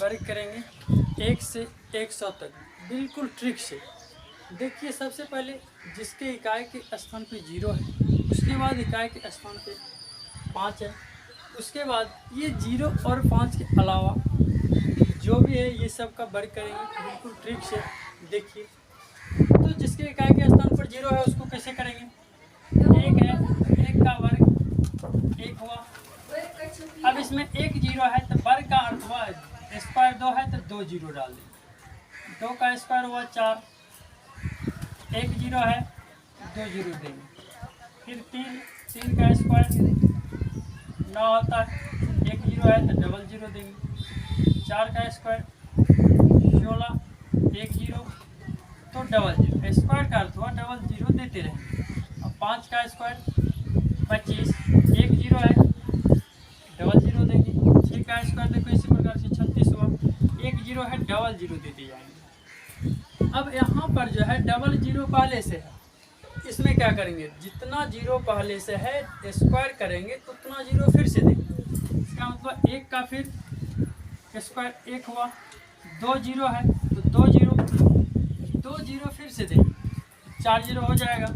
वर्ग करेंगे 1 से 100 तक बिल्कुल ट्रिक से। देखिए सबसे पहले जिसके इकाई के स्थान पे 0 है, उसके बाद इकाई के स्थान पे 5 है, उसके बाद ये 0 और 5 के अलावा जो भी है ये सब का वर्ग करेंगे बिल्कुल ट्रिक से। देखिए तो जिसके इकाई के स्थान पर 0 है उसको कैसे करेंगे, 1 है, 1 का वर्ग 1 हुआ। अब इसमें 1 0 है तो वर्ग का अर्थ हुआ स्क्वायर 2 है तो 2 0 डाल देंगे, 2 का स्क्वायर हुआ 4, 1 0 है 2 0 देंगे, फिर 3 का स्क्वायर 9 होता है, 1 0 है तो डबल 0 देंगे, 4 का स्क्वायर 16, 1 0 तो डबल 0, स्क्वायर का अर्थ हुआ डबल 0 देते रहेंगे। अब 5 का स्क्वायर 25, 1 0 है डबल 0 देंगे, 6 का स्क्वायर देखो इसी प्रकार से 36 हुआ, 1 0 है डबल 0 देते जाएंगे। अब यहाँ पर जो है डबल 0 पहले से है, इसमें क्या करेंगे, जितना 0 पहले से है स्क्वायर करेंगे तो उतना 0 फिर से देंगे। इसका मतलब 1 का फिर स्क्वायर 1 हुआ, 2 0 है तो 2 0 फिर से देंगे, 4 0 हो जाएगा।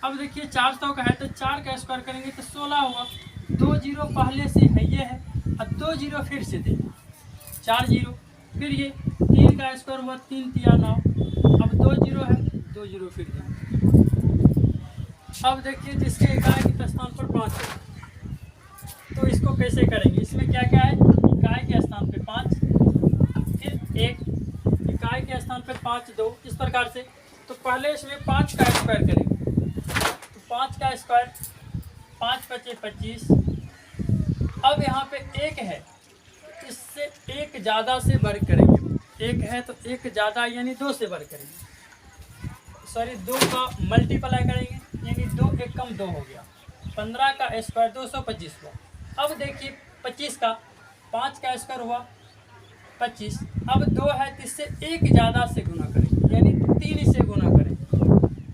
अब देखिए 400 का है तो 4 का स्क्वायर करेंगे तो 16 हुआ, 2 0 पहले से है ये है और 2 0 फिर से देंगे, 4 0, फिर ये 3 का स्क्वायर हुआ 3 तिया 9, अब 2 0 है 2 0 फिर देंगे। अब देखिए जिसके इकाई के स्थान पर 5 है तो इसको कैसे करेंगे, इसमें क्या क्या है, इकाई के स्थान पे 5, फिर 1, इकाई के स्थान पे 5 2, इस प्रकार से। तो पहले इसमें 5 का स्क्वायर करेंगे, तो 5 का स्क्वायर 5 5 25। अब यहाँ पे 1 है, इससे 1 ज़्यादा से वर्ग करेंगे, 1 है तो 1 ज़्यादा यानी 2 से वर्ग करेंगे, सॉरी 2 का मल्टीप्लाई करेंगे यानी 2 1 कम 2 हो गया, 15 का स्क्वायर 225 हुआ। अब देखिए 25 का 5 का स्क्वायर हुआ 25, अब 2 है तो इससे 1 ज़्यादा से गुना करेंगे यानी 3 से गुना करेंगे,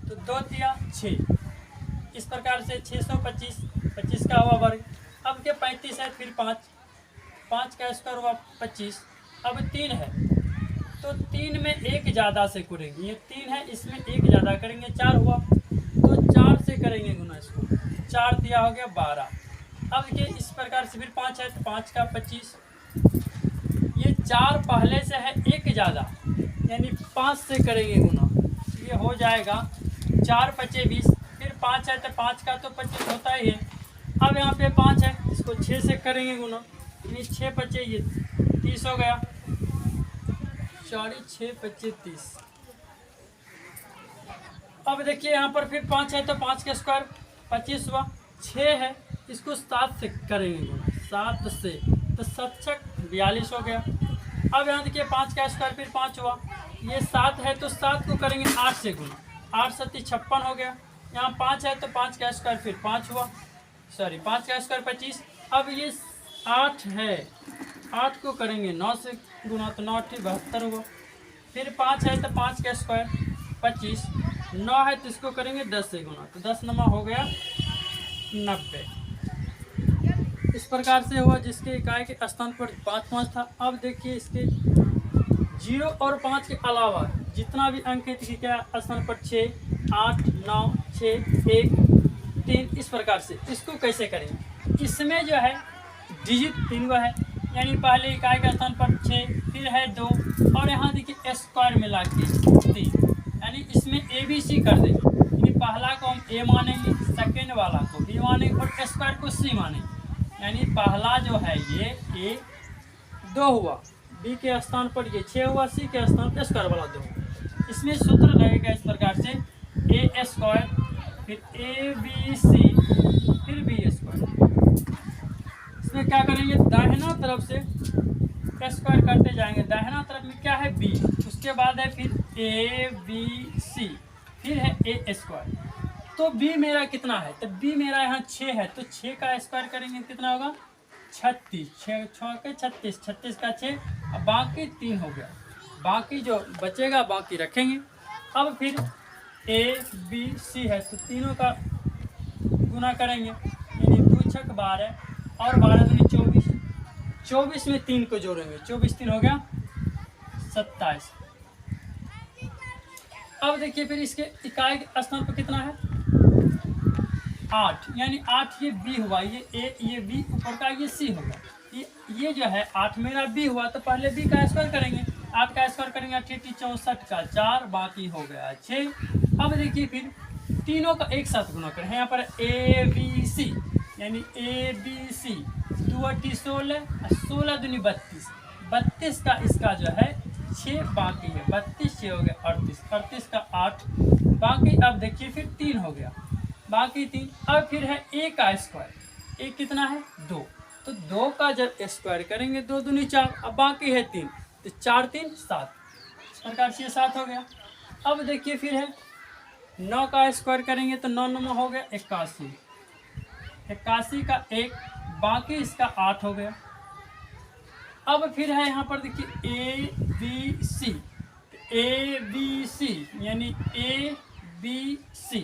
तो 2 तिया 6, इस प्रकार से 625, 25 का हुआ वर्ग। अब के 35 है फिर 5 का स्क्वायर हुआ 25, अब 3 है तो 3 में 1 ज़्यादा से करेंगे, ये 3 है इसमें 1 ज़्यादा करेंगे 4 हुआ, तो 4 से करेंगे गुना इसको, 4 दिया हो गया 12। अब ये इस प्रकार से फिर 5 है तो 5 का 25, ये 4 पहले से है 1 ज़्यादा यानी 5 से करेंगे गुना, ये हो जाएगा 4 5 20, फिर 5 है तो 5 का तो 25 होता ही है। अब यहाँ पे 5 है इसको 6 से करेंगे गुना, यानी 6 5 ये 30 हो गया, सॉरी 6 5 30। अब देखिए यहाँ पर फिर 5 है तो 5 का स्क्वायर 25 हुआ, 6 है इसको 7 से करेंगे गुना, 7 से तो 7 छक 42 हो गया। अब यहाँ देखिए 5 का स्क्वायर फिर 5 हुआ, ये 7 है तो 7 को करेंगे 8 से गुना, 8 7 56 हो गया। यहाँ 5 है तो 5 का स्क्वायर फिर 5 हुआ, सॉरी 5 का स्क्वायर 25। अब ये 8 है, 8 को करेंगे 9 से गुना तो 9 72 हुआ, फिर 5 है तो 5 का स्क्वायर 25, 9 है तो इसको करेंगे 10 से गुना तो 10 नमा हो गया 90। इस प्रकार से हुआ जिसके इकाई के स्थान पर 5 5 था। अब देखिए इसके 0 और 5 के अलावा जितना भी अंक है क्या स्थान पर 6 8 9 6 1 3, इस प्रकार से इसको कैसे करेंगे, इसमें जो है डिजिट 3 है यानी पहले इकाई के स्थान पर 6, फिर है 2 और यहाँ देखिए स्क्वायर मिला के 3, यानी इसमें ABC कर देंगे, यानी पहला को हम A मानेंगे, सेकेंड वाला को B मानेंगे और स्क्वायर को C मानेंगे, यानी पहला जो है ये A 2 हुआ, B के स्थान पर ये 6 हुआ, C के स्थान पर स्क्वायर वाला 2 हुआ। इसमें सूत्र लगेगा इस प्रकार से A स्क्वायर फिर ABC फिर B स्क्वायर। इसमें क्या करेंगे, दाहिना तरफ से स्क्वायर करते जाएंगे, दाहिना तरफ में क्या है B, उसके बाद है फिर ABC, फिर है A स्क्वायर। तो B मेरा कितना है, तो B मेरा यहाँ 6 है तो 6 का स्क्वायर करेंगे कितना होगा 36, 6 के 36, 36 का 6, अब बाकी 3 हो गया, बाकी जो बचेगा बाकी रखेंगे। अब फिर ABC है तो तीनों का गुना करेंगे, यानी 2 6 12 और 12 दूनी 24, 24 में 3 को जोड़ेंगे, 24 3 हो गया 27। अब देखिए फिर इसके इकाई के स्थान पर कितना है 8, यानी 8 ये बी हुआ, ये ए ये बी ऊपर का ये सी होगा, ये जो है 8 मेरा बी हुआ, तो पहले बी का स्क्वायर करेंगे, 8 का स्क्वायर करेंगे 8 64 का 4, बाकी हो गया 6। अब देखिए फिर तीनों का एक साथ गुना करें, यहाँ पर ए बी सी, यानी ए बी सी 2 8 16, 16 दूनी 32, 32 का इसका जो है 6 बाकी है, 32 6 हो गया 38, 38 का 8 बाकी। अब देखिए फिर 3 हो गया बाकी 3। अब फिर है ए का स्क्वायर, ए कितना है 2, तो 2 का जब स्क्वायर करेंगे 2 दूनी 4, अब बाकी है 3, तो 4 3 7, इस प्रकार से 7 हो गया। अब देखिए फिर है 9 का स्क्वायर करेंगे तो 9 9 हो गया 81, 81 का 1 बाकी इसका 8 हो गया। अब फिर है यहाँ पर देखिए A B C, A B C यानी ए बी सी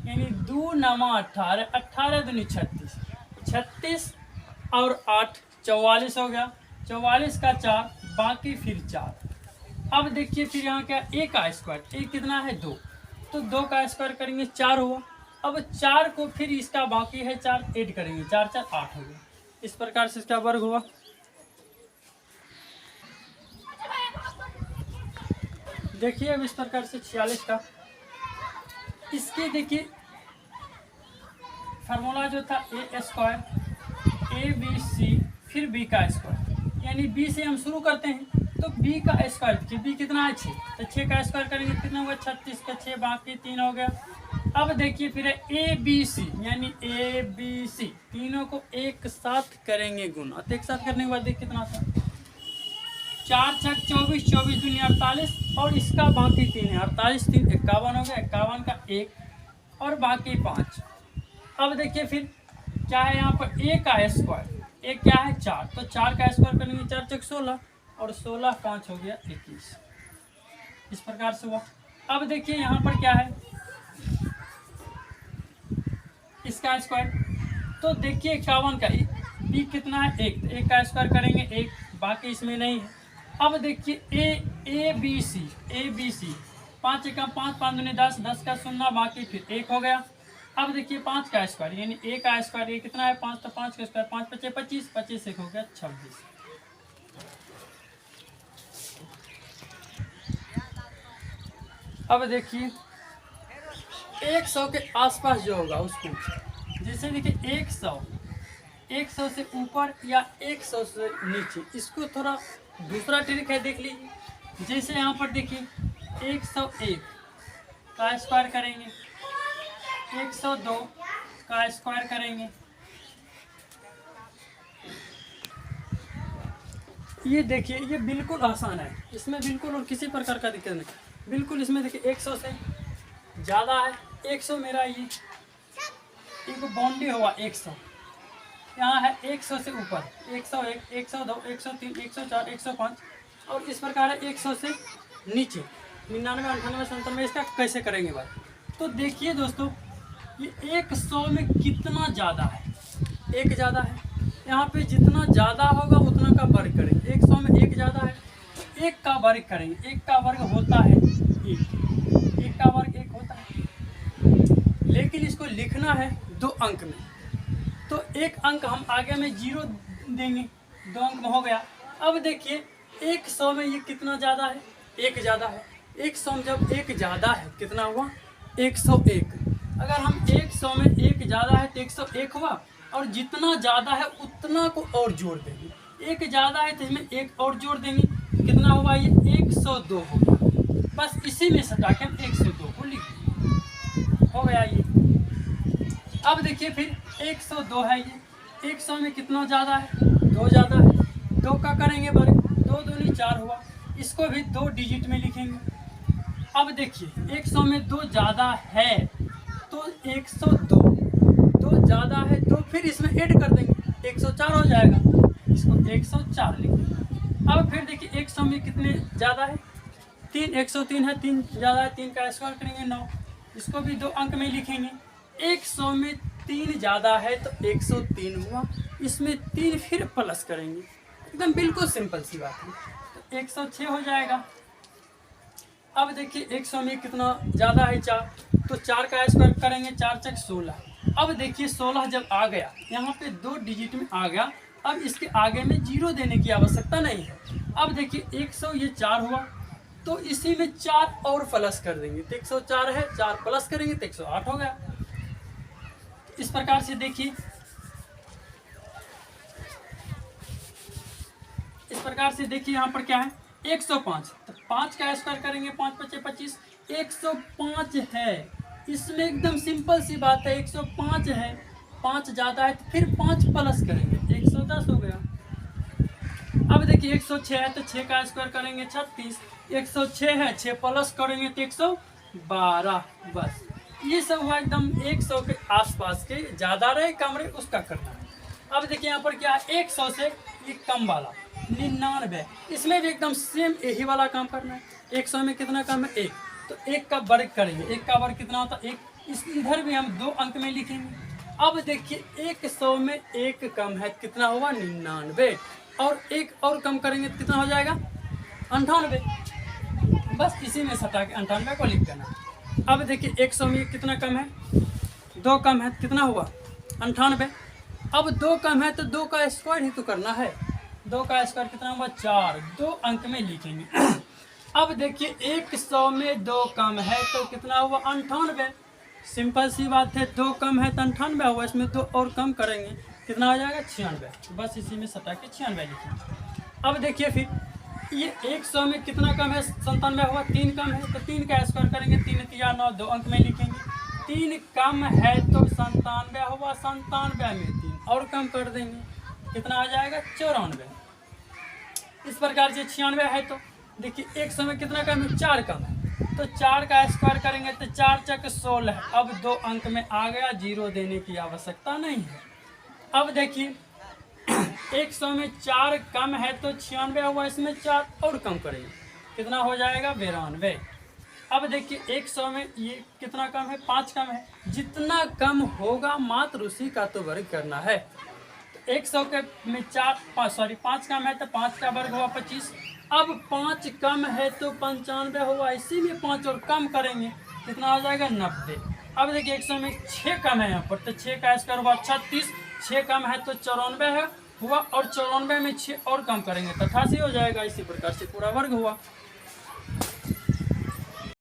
यानी 2 9 18, 18 दूनी 36, 36 और 8 44 हो गया, 44 का 4 बाकी फिर 4। अब देखिए फिर यहाँ क्या ए का स्क्वायर, ए कितना है 2, तो 2 का स्क्वायर करेंगे 4 हुआ। अब 4 को फिर इसका बाकी है 4 ऐड करेंगे, 4 4 8 हो गया, इस प्रकार से इसका वर्ग हुआ। देखिए अब इस प्रकार से 46 का, इसके देखिए फार्मूला जो था ए स्क्वायर ए बी सी फिर बी का स्क्वायर, यानी बी से हम शुरू करते हैं, तो बी का स्क्वायर देखिए बी कितना है 6, तो 6 का स्क्वायर करेंगे कितना हुआ 36 का 6 बाकी 3 हो गया। अब देखिए फिर है ए बी सी, यानी ए बी सी तीनों को एक साथ करेंगे गुना, तो एक साथ करने के बाद देखिए कितना था 4 6 24, 24 दूनी 48 और इसका बाकी 3 है, 48 3 51 हो गया, 51 का 1 और बाकी 5। अब देखिए फिर क्या है यहाँ पर ए का स्क्वायर, ए क्या है 4, तो 4 का स्क्वायर करेंगे 4 6 16 और 16 5 हो गया 21, इस प्रकार से हुआ। अब देखिए यहाँ पर क्या है इसका स्क्वायर, तो देखिए 51 का बी कितना है 1, तो 1 का स्क्वायर करेंगे 1 बाकी इसमें नहीं है। अब देखिए ए बी सी 5 1 5 5 दूनी 10, 10 का 0 बाकी फिर 1 हो गया। अब देखिए 5 का स्क्वायर, यानी ए का स्क्वायर ये कितना है 5, तो 5 का स्क्वायर 5 5 25, 25 1 हो गया 26। अब देखिए 100 के आसपास जो होगा उसको, जैसे देखिए 100 से ऊपर या 100 से नीचे, इसको थोड़ा दूसरा ट्रिक है देख लीजिए। जैसे यहाँ पर देखिए 101 का स्क्वायर करेंगे, 102 का स्क्वायर करेंगे, ये देखिए ये बिल्कुल आसान है, इसमें बिल्कुल और किसी प्रकार का दिक्कत नहीं, बिल्कुल इसमें देखिए 100 से ज़्यादा है, 100 मेरा ये एक बाउंड्री हुआ 100, यहाँ है 100 से ऊपर 101 102 103 104 105 और इस प्रकार है 100 से नीचे 99 98 97, इसका कैसे करेंगे बात। तो देखिए दोस्तों ये 100 में कितना ज़्यादा है, एक ज़्यादा है, यहाँ पे जितना ज़्यादा होगा उतना का वर्ग करेंगे, 100 में एक ज़्यादा है, एक का वर्ग करेंगे, एक का वर्ग होता है एक का वर्ग 1 होता है, लेकिन इसको लिखना है 2 अंक में, तो 1 अंक हम आगे में 0 देंगे, 2 अंक में हो गया। अब देखिए 100 में ये कितना ज़्यादा है, 1 ज़्यादा है, 100 में जब 1 ज़्यादा है कितना हुआ 101, अगर हम 100 में 1 ज़्यादा है तो 101 हुआ, और जितना ज़्यादा है उतना को और जोड़ देंगे, 1 ज़्यादा है तो इसमें 1 और जोड़ देंगे, कितना हुआ ये 102 होगा, बस इसी में सटा के हम 102 को लिख देंगे, हो गया ये। अब देखिए फिर 102 है ये, 100 में कितना ज़्यादा है 2 ज़्यादा है, 2 का करेंगे वर्ग, 2 दूनी 4 हुआ, इसको भी 2 डिजिट में लिखेंगे। अब देखिए 100 में 2 ज़्यादा है तो 102, 2 ज़्यादा है तो फिर इसमें ऐड कर देंगे 104 हो जाएगा, इसको 104 लिखेंगे। अब फिर देखिए 100 में कितने ज़्यादा है 3, 103 है, 3 ज़्यादा है, 3 का स्क्वायर करेंगे 9, इसको भी 2 अंक में लिखेंगे। 100 में 3 ज़्यादा है तो 103 हुआ, इसमें 3 फिर प्लस करेंगे, एकदम बिल्कुल सिंपल सी बात है, तो 106 हो जाएगा। अब देखिए 100 में कितना ज़्यादा है 4, तो 4 का स्क्वायर करेंगे, 4 चक 16। अब देखिए 16 जब आ गया यहाँ पे 2 डिजिट में आ गया, अब इसके आगे में 0 देने की आवश्यकता नहीं है। अब देखिए 100 ये 4 हुआ, तो इसी में 4 और प्लस कर देंगे, तो 104 है, 4 प्लस करेंगे तो 108 हो गया। इस प्रकार से देखिए, इस प्रकार से देखिए यहाँ पर क्या है 105, तो 5 का स्क्वायर करेंगे, 5 पचे 25, 105 है। इसमें एकदम सिंपल सी बात है, 105 है, 5 ज़्यादा है तो फिर 5 प्लस करेंगे, 110 हो गया। अब देखिए 106 है तो 6 का स्क्वायर करेंगे 36, 106 है, 6 प्लस करेंगे तो 112। बस ये सब हुआ एकदम 100 के आसपास के, ज़्यादा रहे कम रहे उसका करना है। अब देखिए यहाँ पर क्या है 100 से ये कम वाला 99, इसमें भी एकदम सेम यही वाला काम करना है। 100 में कितना कम है 1, तो 1 का वर्ग करेंगे, 1 का वर्ग कितना होता है 1, इस इधर भी हम 2 अंक में लिखेंगे। अब देखिए 100 में 1 कम है, कितना हुआ 99, और 1 और कम करेंगे तो कितना हो जाएगा 98। बस इसी में सटा के 98 को लिख देना। अब देखिए 100 में कितना कम है 2 कम है, कितना हुआ 98। अब 2 कम है तो 2 का स्क्वायर ही तो करना है, 2 का स्क्वायर कितना हुआ 4, 2 अंक में लिखेंगे। अब देखिए 100 में 2 कम है तो कितना हुआ 98, सिंपल सी बात है, 2 कम है तो 98 हुआ, इसमें 2 और कम करेंगे कितना आ जाएगा 96, बस इसी में सटा के 96 लिखेंगे। अब देखिए फिर ये 100 में कितना कम है 97 हुआ, 3 कम है तो 3 का स्क्वायर करेंगे, 3 या 9, 2 अंक में लिखेंगे। 3 कम है तो 97 हुआ, 97 में 3 और कम कर देंगे, कितना आ जाएगा 94। इस प्रकार से 96 है तो देखिए 100 में कितना कम है 4 कम है, तो 4 का स्क्वायर करेंगे तो 4 चक 16, अब 2 अंक में आ गया, 0 देने की आवश्यकता नहीं है। अब देखिए 100 में 4 कम है तो 96 हुआ, इसमें 4 और कम करेंगे, कितना हो जाएगा 92। अब देखिए 100 में ये कितना कम है 5 कम है, जितना कम होगा मात्र उसी का तो वर्ग करना है। 100 के में 5 कम है तो 5 का वर्ग हुआ 25, अब 5 कम है तो 95 हुआ, इसी में 5 और कम करेंगे, कितना हो जाएगा 90। अब देखिए 100 में 6 कम है यहाँ पर, तो 6 का स्क्वायर हुआ 36, 6 कम है तो 94 है हुआ, और 94 में 6 और कम करेंगे तो 88 हो जाएगा। इसी प्रकार से पूरा वर्ग हुआ।